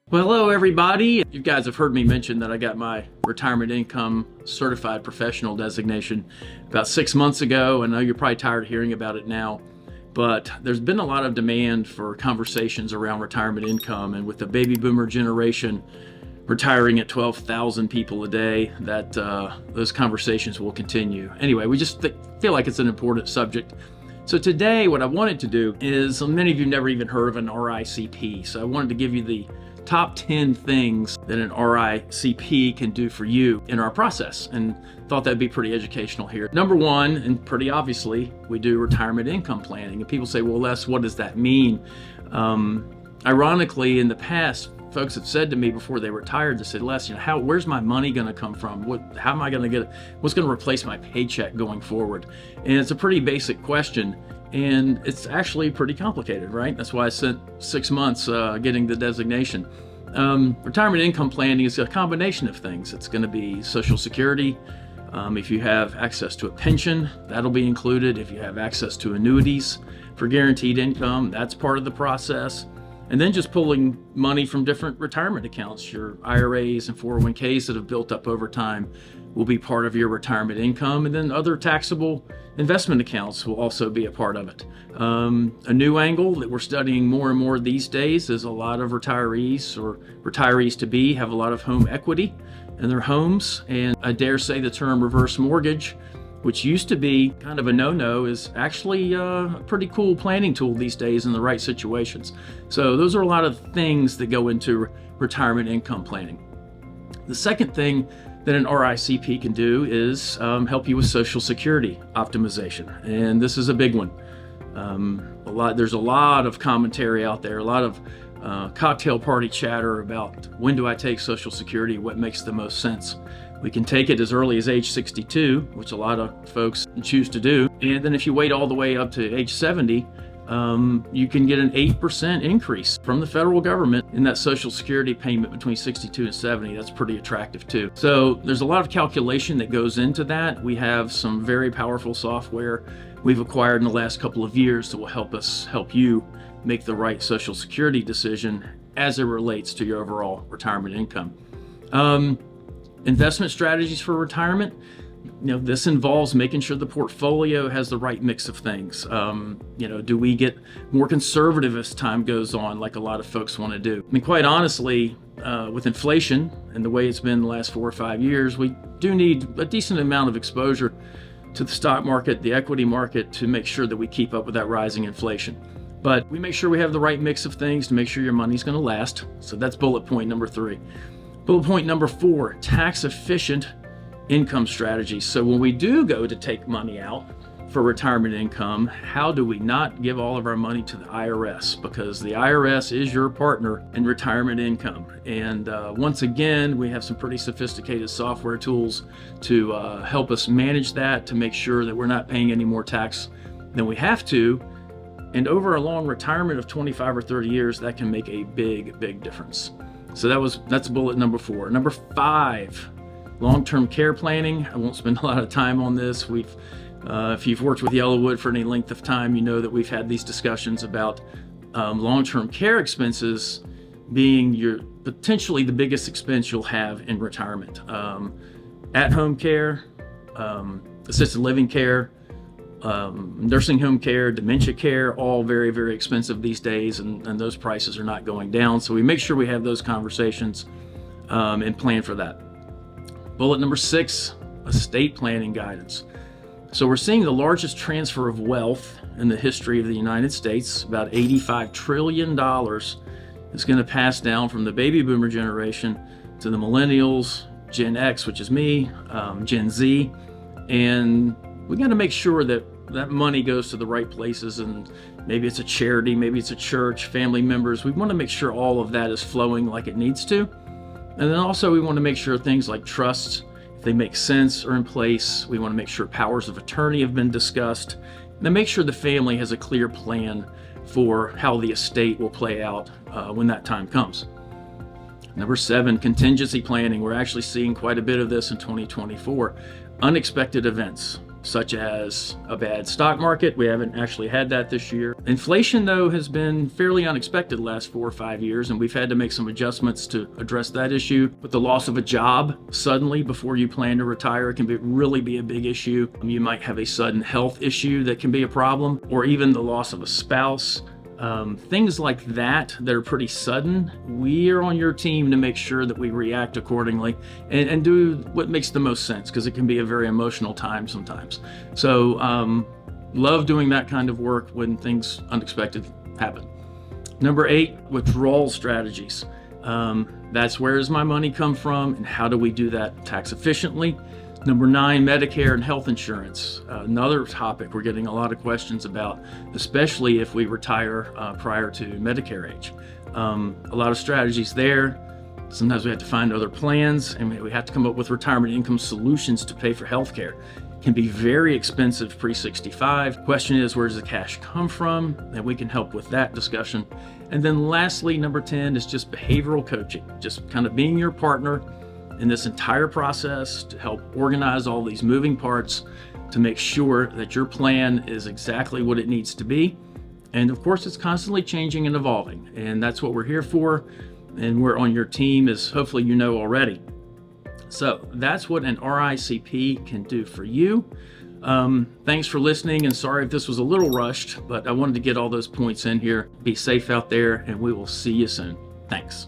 Well, hello everybody. You guys have heard me mention that I got my retirement income certified professional designation about 6 months ago. I know you're probably tired of hearing about it now, but there's been a lot of demand for conversations around retirement income, and with the baby boomer generation retiring at 12,000 people a day, that those conversations will continue. Anyway, we just feel like it's an important subject. So today what I wanted to do is, many of you never even heard of an RICP, so I wanted to give you the top 10 things that an RICP can do for you in our process, and thought that'd be pretty educational here. Number one, and pretty obviously, we do retirement income planning. And people say, well, Les, what does that mean? Ironically, in the past, folks have said to me before they retired, they said, Les, where's my money going to come from? How am I going to get it? What's going to replace my paycheck going forward? And it's a pretty basic question. And it's actually pretty complicated, right? That's why I spent 6 months getting the designation. Retirement income planning is a combination of things. It's going to be Social Security. If you have access to a pension, that'll be included. If you have access to annuities for guaranteed income, that's part of the process. And then just pulling money from different retirement accounts, your IRAs and 401ks that have built up over time will be part of your retirement income. And then other taxable investment accounts will also be a part of it. A new angle that we're studying more and more these days is a lot of retirees or retirees to be have a lot of home equity in their homes. And I dare say the term reverse mortgage, which used to be kind of a no-no, is actually a pretty cool planning tool these days in the right situations. So those are a lot of things that go into retirement income planning. The second thing that an RICP can do is help you with Social Security optimization. And this is a big one. There's a lot of commentary out there, a lot of cocktail party chatter about when do I take Social Security, what makes the most sense. We can take it as early as age 62, which a lot of folks choose to do. And then if you wait all the way up to age 70, you can get an 8% increase from the federal government in that Social Security payment between 62 and 70. That's pretty attractive too. So there's a lot of calculation that goes into that. We have some very powerful software we've acquired in the last couple of years that will help you make the right Social Security decision as it relates to your overall retirement income. Investment strategies for retirement. This involves making sure the portfolio has the right mix of things. Do we get more conservative as time goes on, like a lot of folks want to do? I mean, quite honestly, with inflation and the way it's been the last 4 or 5 years, we do need a decent amount of exposure to the stock market, the equity market, to make sure that we keep up with that rising inflation. But we make sure we have the right mix of things to make sure your money's going to last. So that's bullet point number 3. Bullet point number 4, tax efficient income strategies. So when we do go to take money out for retirement income, how do we not give all of our money to the IRS? Because the IRS is your partner in retirement income. And once again, we have some pretty sophisticated software tools to help us manage that, to make sure that we're not paying any more tax than we have to. And over a long retirement of 25 or 30 years, that can make a big, big difference. So that's bullet number 4. Number 5, long-term care planning. I won't spend a lot of time on this. If you've worked with Yellowwood for any length of time, you know that we've had these discussions about long-term care expenses being potentially the biggest expense you'll have in retirement. At-home care, assisted living care, nursing home care, dementia care, all very, very expensive these days, and those prices are not going down. So we make sure we have those conversations and plan for that. Bullet number 6, estate planning guidance. So we're seeing the largest transfer of wealth in the history of the United States. About $85 trillion is going to pass down from the baby boomer generation to the millennials, Gen X, which is me, Gen Z, and we got to make sure that that money goes to the right places, and maybe it's a charity, maybe it's a church, family members. We want to make sure all of that is flowing like it needs to. And then also we want to make sure things like trusts, if they make sense, are in place. We want to make sure powers of attorney have been discussed, and then make sure the family has a clear plan for how the estate will play out when that time comes. Number 7, contingency planning. We're actually seeing quite a bit of this in 2024. Unexpected events. such as a bad stock market. We haven't actually had that this year. Inflation, though, has been fairly unexpected the last 4 or 5 years, and we've had to make some adjustments to address that issue. With the loss of a job suddenly before you plan to retire, it can really be a big issue. You might have a sudden health issue that can be a problem, or even the loss of a spouse. Things like that are pretty sudden. We are on your team to make sure that we react accordingly and do what makes the most sense, because it can be a very emotional time sometimes. So love doing that kind of work when things unexpected happen. Number 8, withdrawal strategies. That's where does my money come from and how do we do that tax efficiently? Number 9, Medicare and health insurance. Another topic we're getting a lot of questions about, especially if we retire prior to Medicare age. A lot of strategies there. Sometimes we have to find other plans, and we have to come up with retirement income solutions to pay for health care. It can be very expensive pre-65. Question is, where does the cash come from? And we can help with that discussion. And then lastly, number 10 is just behavioral coaching, just kind of being your partner in this entire process to help organize all these moving parts to make sure that your plan is exactly what it needs to be. And of course, it's constantly changing and evolving, and that's what we're here for. And we're on your team, as hopefully you know already. So that's what an RICP can do for you. Thanks for listening, and sorry if this was a little rushed, but I wanted to get all those points in here. Be safe out there, and we will see you soon. Thanks.